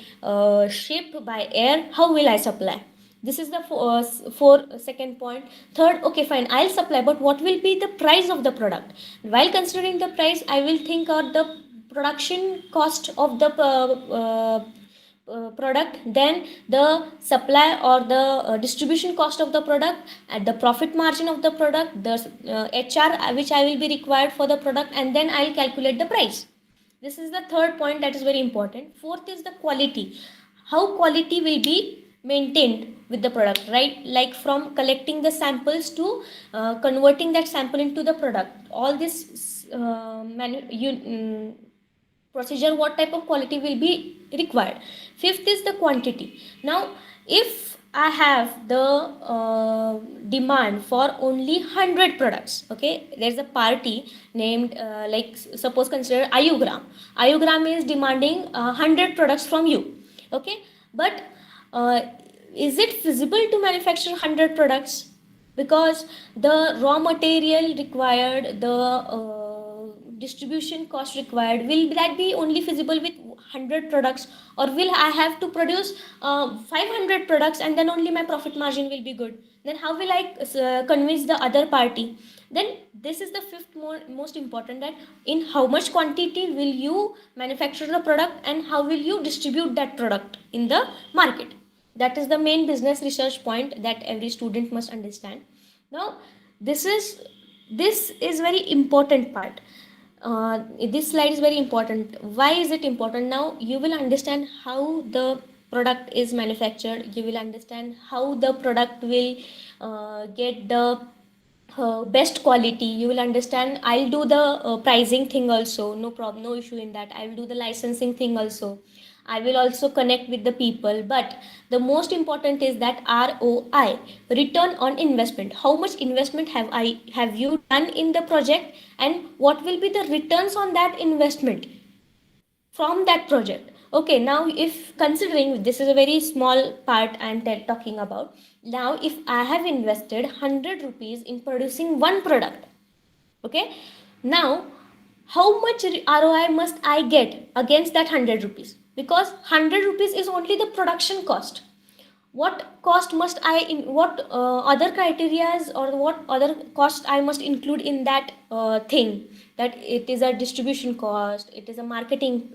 ship, by air? How will I supply? This is the second point. Third, okay fine, I'll supply, but what will be the price of the product? While considering the price, I will think of the production cost of the product, then the supply or the distribution cost of the product, at the profit margin of the product, the HR which I will be required for the product, and then I'll calculate the price. This is the third point that is very important. Fourth is the quality. How quality will be maintained with the product, right? Like from collecting the samples to converting that sample into the product. All this procedure, what type of quality will be required. Fifth is the quantity. Now if I have the demand for only 100 products, okay, there's a party named like suppose consider Ayugram is demanding 100 products from you, okay, but uh, is it feasible to manufacture 100 products? Because the raw material required, the distribution cost required, will that be only feasible with 100 products, or will I have to produce 500 products and then only my profit margin will be good? Then how will I convince the other party? Then this is the fifth most important, that in how much quantity will you manufacture the product and how will you distribute that product in the market. That is the main business research point that every student must understand. Now this is very important part. This slide is very important. Why is it important? Now you will understand how the product is manufactured, you will understand how the product will get the best quality, you will understand. I'll do the pricing thing also, no problem, no issue in that. I will do the licensing thing also, I will also connect with the people. But the most important is that ROI, return on investment. How much investment have you done in the project, and what will be the returns on that investment from that project? Okay, now if considering this is a very small part I'm talking about. Now if I have invested 100 rupees in producing one product, okay, now how much ROI must I get against that 100 rupees? Because 100 rupees is only the production cost. What cost must I in what other criterias or what other cost I must include in that thing? That it is a distribution cost, it is a marketing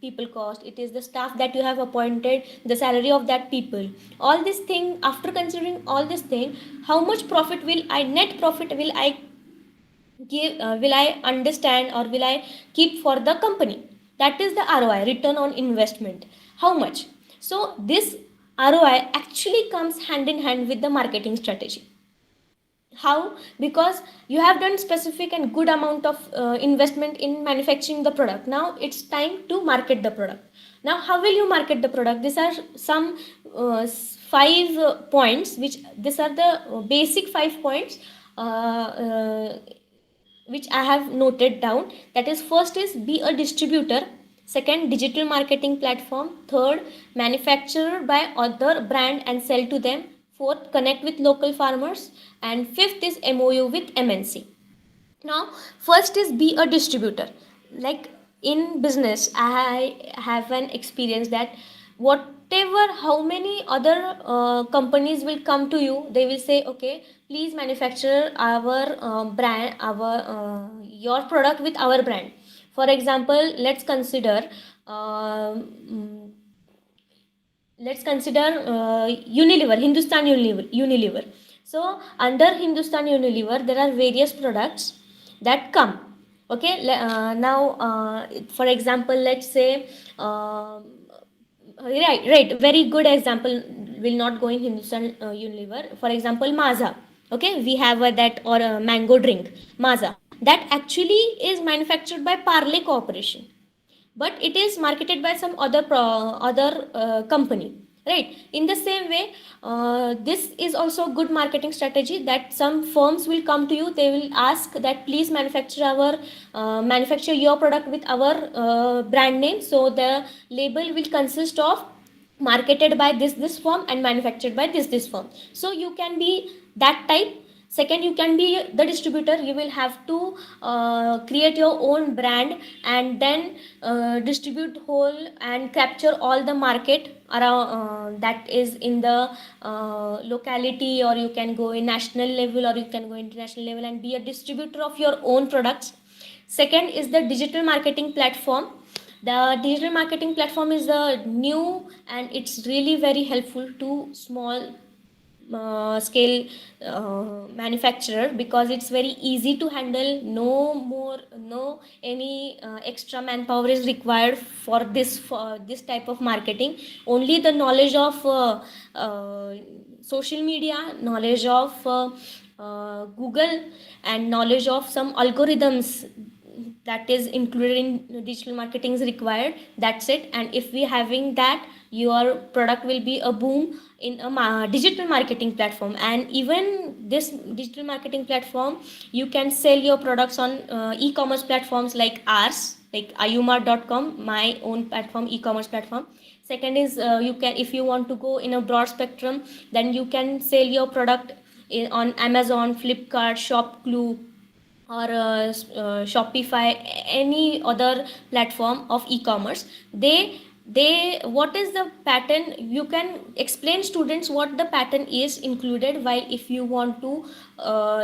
people cost, it is the staff that you have appointed, the salary of that people, all this thing. After considering all this thing, how much profit will I, net profit will I give, will I understand or will I keep for the company? That is the ROI, return on investment. How much? So this ROI actually comes hand in hand with the marketing strategy. How? Because you have done specific and good amount of investment in manufacturing the product. Now it's time to market the product. Now how will you market the product? These are some five points, which these are the basic 5 points which I have noted down. That is, first is be a distributor, second digital marketing platform, third manufacturer by other brand and sell to them, fourth connect with local farmers, and fifth is MOU with MNC. Now first is be a distributor. Like in business I have an experience that whatever, how many other companies will come to you, they will say okay, please manufacture our brand, our your product with our brand. For example, let's consider Unilever, Hindustan Unilever. So under Hindustan Unilever there are various products that come. Okay, now for example, let's say right, very good example, will not go in Hindustan Unilever. For example, Maza. Okay, we have that, or a mango drink, Maza, that actually is manufactured by Parle Corporation, but it is marketed by some other company, right? In the same way, this is also good marketing strategy, that some firms will come to you, they will ask that please manufacture your product with our brand name. So the label will consist of marketed by this firm and manufactured by this firm. So you can be that type. Second, you can be the distributor. You will have to create your own brand and then distribute whole and capture all the market around that is in the locality, or you can go in national level, or you can go international level and be a distributor of your own products. Second is the digital marketing platform. The digital marketing platform is a new and it's really very helpful to small scale manufacturer, because it's very easy to handle. No any extra manpower is required for this type of marketing. Only the knowledge of uh, social media, knowledge of Google, and knowledge of some algorithms that is included in digital marketing is required. That's it. And if we having that, your product will be a boom in a digital marketing platform. And even this digital marketing platform, you can sell your products on e-commerce platforms like ours, like ayumar.com, my own platform, e-commerce platform. Second is you can, if you want to go in a broad spectrum, then you can sell your product on Amazon, Flipkart, Shopclue, or Shopify, any other platform of e-commerce. They what is the pattern, you can explain students what the pattern is included. While if you want to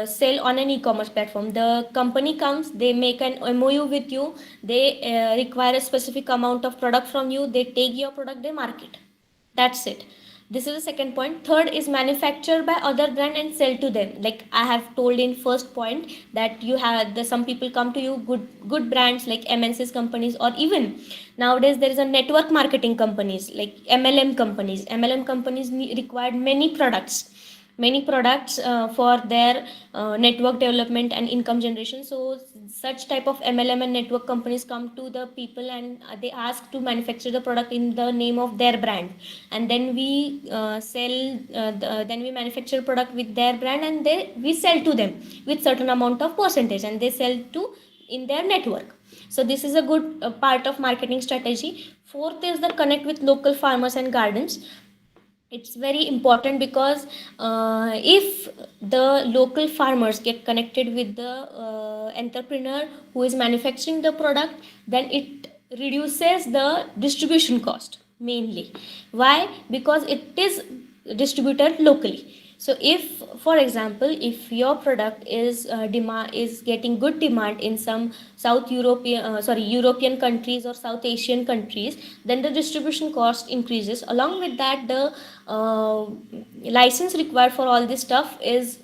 sell on an e-commerce platform, the company comes, they make an MOU with you, they require a specific amount of product from you, they take your product, they market. That's it. This is the second point. Third is manufactured by other brand and sell to them. Like I have told in first point, that you have the some people come to you, good brands like MNCs companies, or even nowadays there is a network marketing companies like MLM companies. MLM companies required many products for their network development and income generation. So such type of MLM and network companies come to the people and they ask to manufacture the product in the name of their brand, and then we then we manufacture product with their brand, and we sell to them with certain amount of percentage, and they sell to in their network. So this is a good part of marketing strategy. Fourth is the connect with local farmers and gardens. It's very important because if the local farmers get connected with the entrepreneur who is manufacturing the product, then it reduces the distribution cost mainly. Why? Because it is distributed locally. So if, for example, if your product is demand is getting good demand in some European countries or South Asian countries, then the distribution cost increases. Along with that, the license required for all this stuff is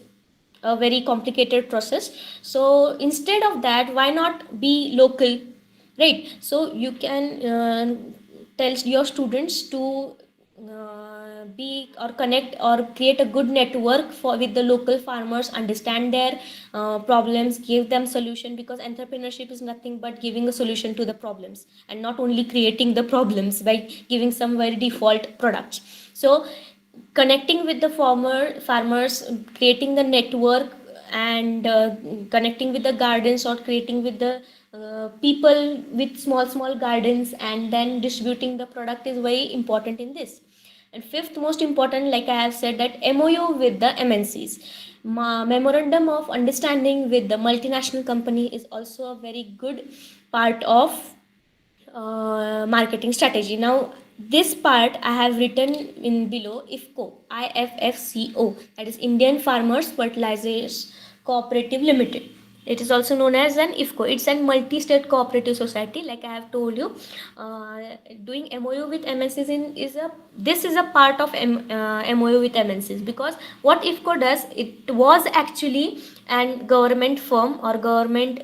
a very complicated process. So instead of that, why not be local, right? So you can tell your students to be or connect or create a good network for with the local farmers, understand their problems, give them solution, because entrepreneurship is nothing but giving a solution to the problems and not only creating the problems by giving some very default products. So connecting with the farmers, creating the network, and connecting with the gardens, or creating with the people with small gardens, and then distributing the product is very important in this. And fifth most important, like I have said, that MOU with the MNCs, memorandum of understanding with the multinational company, is also a very good part of marketing strategy. Now, this part I have written in below. IFFCO, that is Indian Farmers Fertilizers Cooperative Limited. It is also known as an IFCO. It's a multi-state cooperative society. Like I have told you, doing MOU with MNCs this is a part of MOU with MNCs, because what IFCO does, it was actually an government firm or government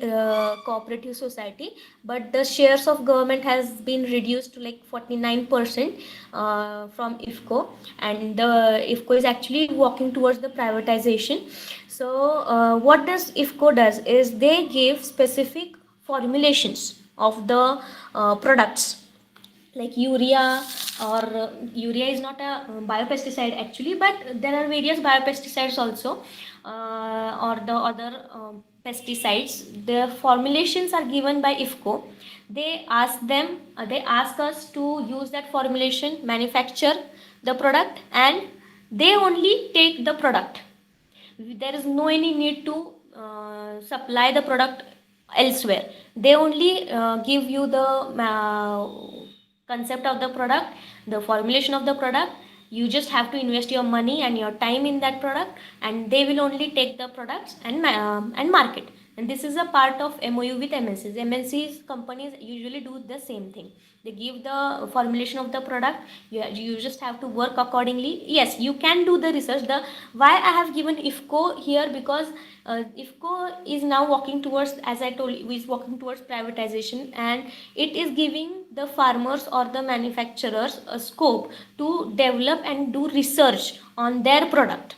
cooperative society, but the shares of government has been reduced to like 49% from IFCO, and the IFCO is actually walking towards the privatization. So what does IFCO does is they give specific formulations of the products. like urea, or urea is not a biopesticide actually, but there are various biopesticides also, or the other pesticides. The formulations are given by IFCO. They ask us to use that formulation, manufacture the product, and they only take the product. There is no any need to supply the product elsewhere. They only give you the concept of the product, the formulation of the product. You just have to invest your money and your time in that product, and they will only take the products and market. And this is a part of MOU with MNCs. MNCs companies usually do the same thing. They give the formulation of the product. You just have to work accordingly. Yes, you can do the research. The why I have given IFCO here, because IFCO is now walking towards, as I told you, is walking towards privatization, and it is giving the farmers or the manufacturers a scope to develop and do research on their product.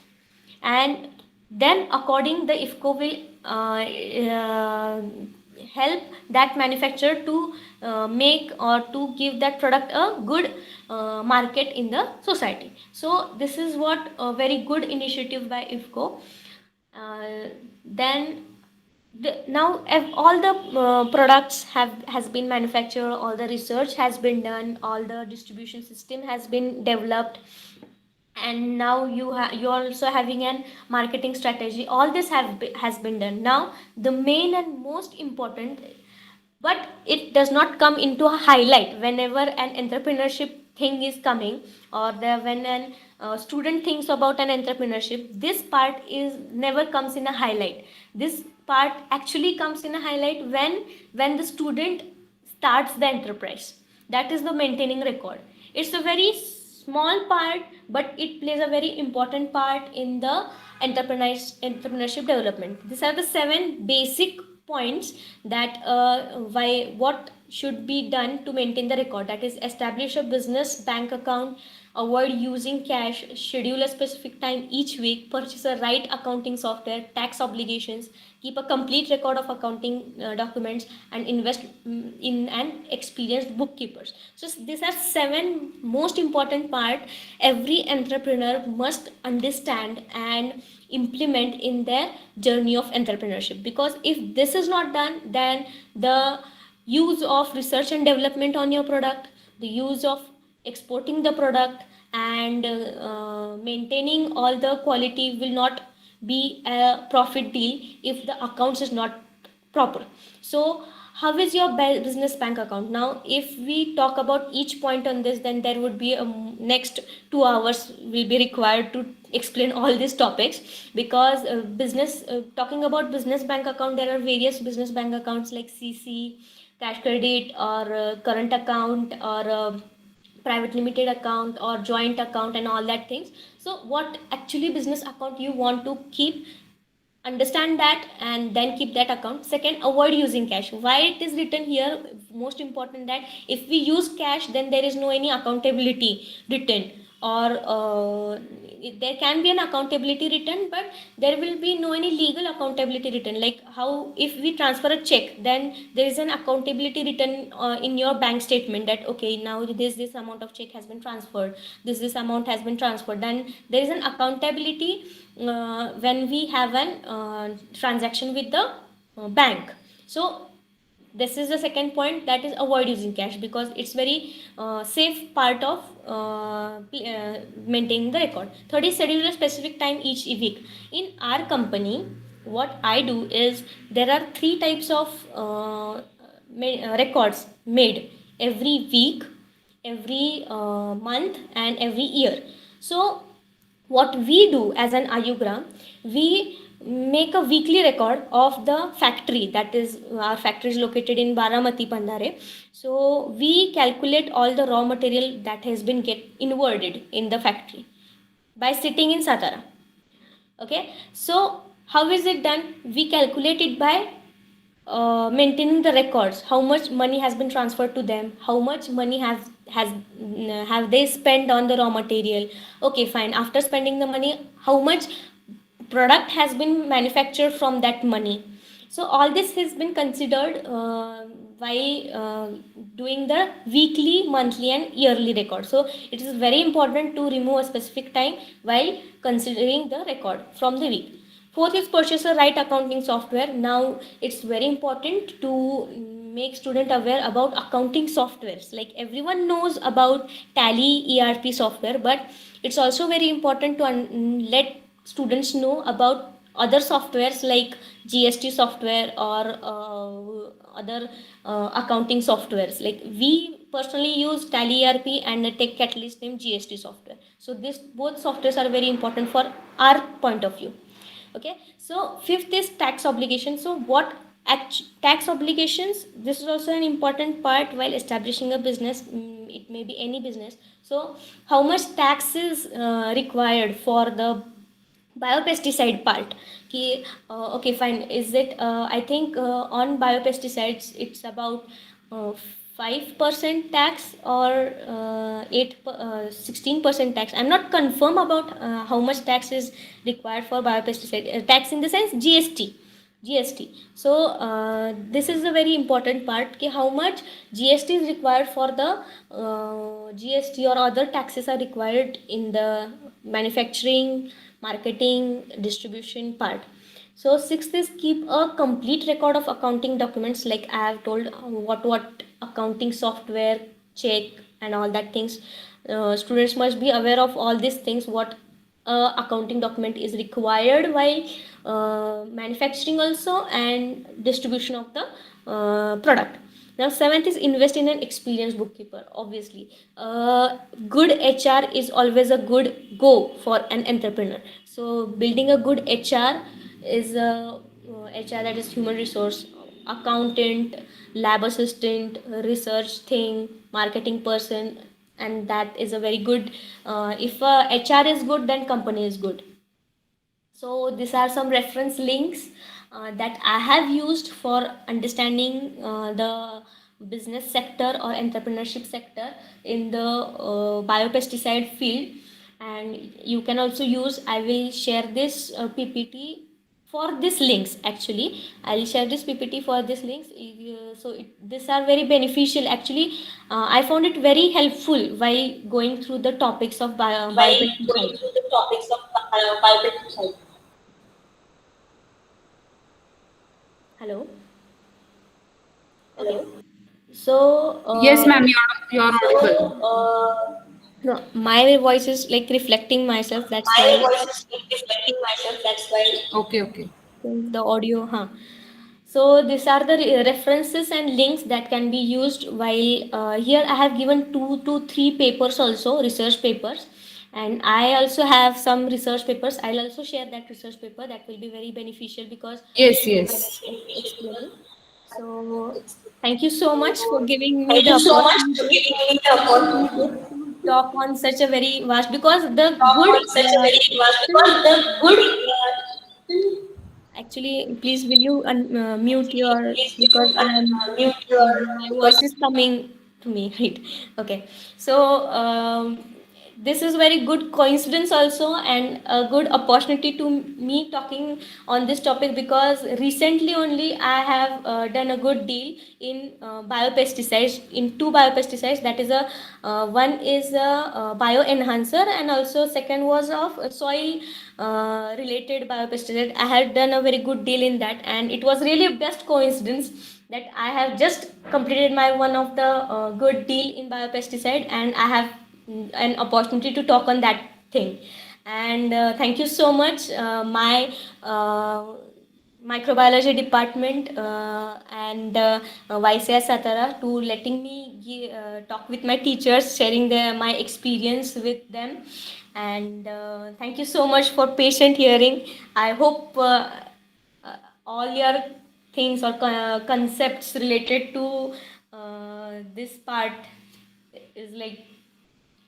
And then according, the IFCO will help that manufacturer to make or to give that product a good market in the society. So this is what a very good initiative by IFCO. Then now all the products has been manufactured, all the research has been done, all the distribution system has been developed, and now you are also having an marketing strategy. All this has been done. Now the main and most important, but it does not come into a highlight whenever an entrepreneurship thing is coming, or when an student thinks about an entrepreneurship, this part is never comes in a highlight. This part actually comes in a highlight when the student starts the enterprise. That is the maintaining record. It's a very small part, but it plays a very important part in the entrepreneurship development. These are the 7 basic points that why what should be done to maintain the record. That is, establish a business bank account, avoid using cash, schedule a specific time each week, purchase a right accounting software, tax obligations, keep a complete record of accounting documents, and invest in an experienced bookkeepers. So these are 7 most important part every entrepreneur must understand and implement in their journey of entrepreneurship. Because if this is not done, then the use of research and development on your product, the use of exporting the product, and maintaining all the quality will not be a profit deal if the accounts is not proper. So how is your business bank account? Now if we talk about each point on this, then there would be a next 2 hours will be required to explain all these topics. Because business talking about business bank account, there are various business bank accounts like CC, cash credit, or current account, or private limited account, or joint account, and all that things. So what actually business account you want to keep, understand that, and then keep that account. Second, avoid using cash. Why it is written here, most important, that if we use cash, then there is no any accountability written, or there can be an accountability written, but there will be no any legal accountability written. Like how if we transfer a check, then there is an accountability written in your bank statement, that okay, now this amount of check has been transferred, this amount has been transferred. Then there is an accountability when we have an transaction with the bank. So this is the second point, that is avoid using cash, because it's very safe part of maintaining the record. Third is schedule a specific time each week. In our company, what I do is, there are 3 types of records made every week, every month, and every year. So what we do as an Ayugram, we make a weekly record of the factory. That is, our factory is located in Baramati, Pandare. So we calculate all the raw material that has been get inwarded in the factory by sitting in Satara. Okay, so how is it done? We calculate it by maintaining the records. How much money has been transferred to them? How much money have they spent on the raw material? Okay, fine. After spending the money, how much product has been manufactured from that money? So all this has been considered while doing the weekly, monthly, and yearly record. So it is very important to remove a specific time while considering the record from the week. Fourth is purchase a right accounting software. Now it's very important to make student aware about accounting softwares. Like everyone knows about Tally ERP software, but it's also very important to let students know about other softwares like GST software or other accounting softwares. Like we personally use Tally ERP and a tech catalyst named GST software. So this both softwares are very important for our point of view. Okay, so fifth is tax obligation. So what tax obligations, this is also an important part while establishing a business. It may be any business. So how much tax is required for the biopesticide part? Okay, fine, is it I think on biopesticides it's about uh, 5% tax or 16% tax. I'm not confirm about how much tax is required for biopesticide, tax in the sense GST. So this is a very important part कि how much GST is required for the GST or other taxes are required in the manufacturing, marketing, distribution part. So sixth is keep a complete record of accounting documents, like I have told what accounting software check and all that things. Students must be aware of all these things, what accounting document is required while manufacturing also and distribution of the product. Now seventh is invest in an experienced bookkeeper. Obviously good HR is always a good go for an entrepreneur. So building a good HR is a HR, that is human resource, accountant, lab assistant, research thing, marketing person, and that is a very good if HR is good, then company is good. So these are some reference links that I have used for understanding the business sector or entrepreneurship sector in the biopesticide field. And you can also use, I will share this PPT for these links. Actually I'll share this PPT for these links. These are very beneficial. Actually I found it very helpful while going through the topics of While going biopesticide. through the topics of biopesticide. Hello. Okay. Hello. So, Yes, ma'am, you're So, audible. no, my voice is like reflecting myself. That's my why voice is reflecting myself. That's why. Okay, okay. the audio, huh? So these are the references and links that can be used while here I have given 2 to 3 papers also, research papers. And I also have some research papers. I'll also share that research paper. That will be very beneficial because Yes, I'm yes. explaining. So thank you so much for giving me Thank the you so much for opportunity giving me the opportunity to talk on such a very vast, because the to talk good on such a very vast, because the good. actually, please will you mute your, Please will you because I am mute your, my because voice is coming to me, right? Okay, so this is very good coincidence also, and a good opportunity to me talking on this topic, because recently only I have done a good deal in biopesticides, in 2 biopesticides. That is a one is a bio enhancer, and also second was of soil related biopesticide. I had done a very good deal in that, and it was really a best coincidence that I have just completed my one of the good deal in biopesticide, and I have an opportunity to talk on that thing. And thank you so much, my microbiology department and Vaisya Satara, to letting me talk with my teachers, sharing my experience with them. And thank you so much for patient hearing. I hope uh, all your things or concepts related to this part is like,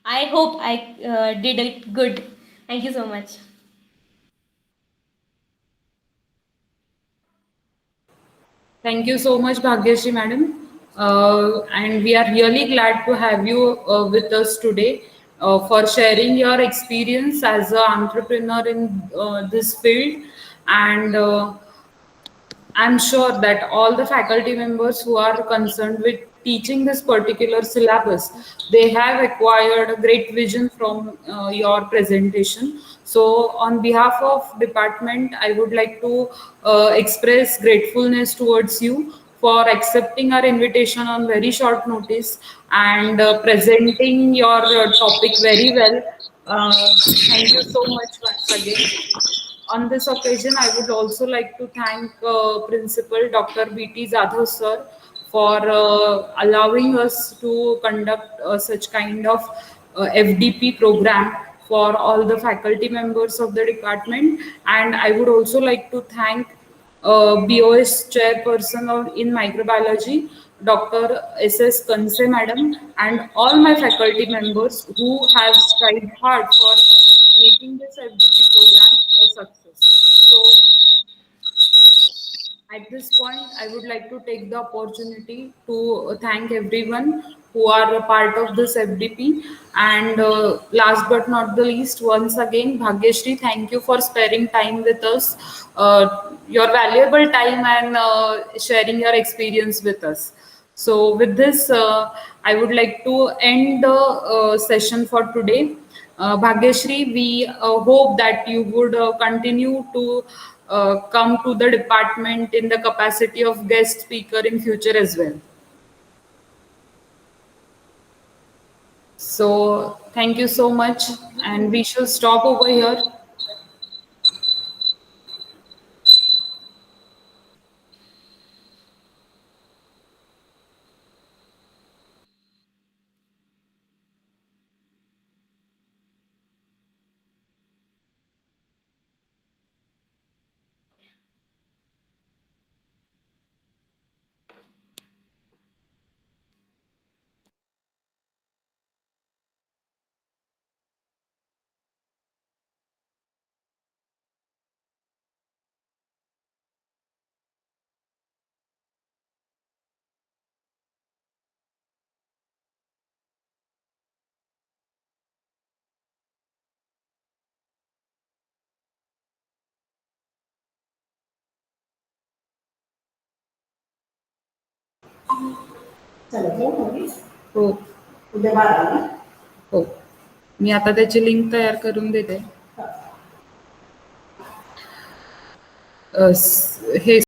I hope I did it good. Thank you so much. Thank you so much, Bhagyashri madam. And we are really glad to have you with us today for sharing your experience as an entrepreneur in this field. And I'm sure that all the faculty members who are concerned with teaching this particular syllabus, they have acquired a great vision from your presentation. So, on behalf of department, I would like to express gratefulness towards you for accepting our invitation on very short notice and presenting your topic very well. Thank you so much once again. On this occasion, I would also like to thank Principal Dr. B.T. Zadhav sir for allowing us to conduct such kind of FDP program for all the faculty members of the department. And I would also like to thank BOS chairperson in microbiology, Dr. S.S. Kanse madam, and all my faculty members who have strived hard for making this FDP program a success. So at this point, I would like to take the opportunity to thank everyone who are a part of this FDP. And last but not the least, once again, Bhagyashri, thank you for sparing time with us, your valuable time and sharing your experience with us. So, with this, I would like to end the session for today. Bhagyashri, we hope that you would continue to come to the department in the capacity of guest speaker in future as well. So, thank you so much, and we shall stop over here. हो हो मी आता त्याची link तयार करून देते. हे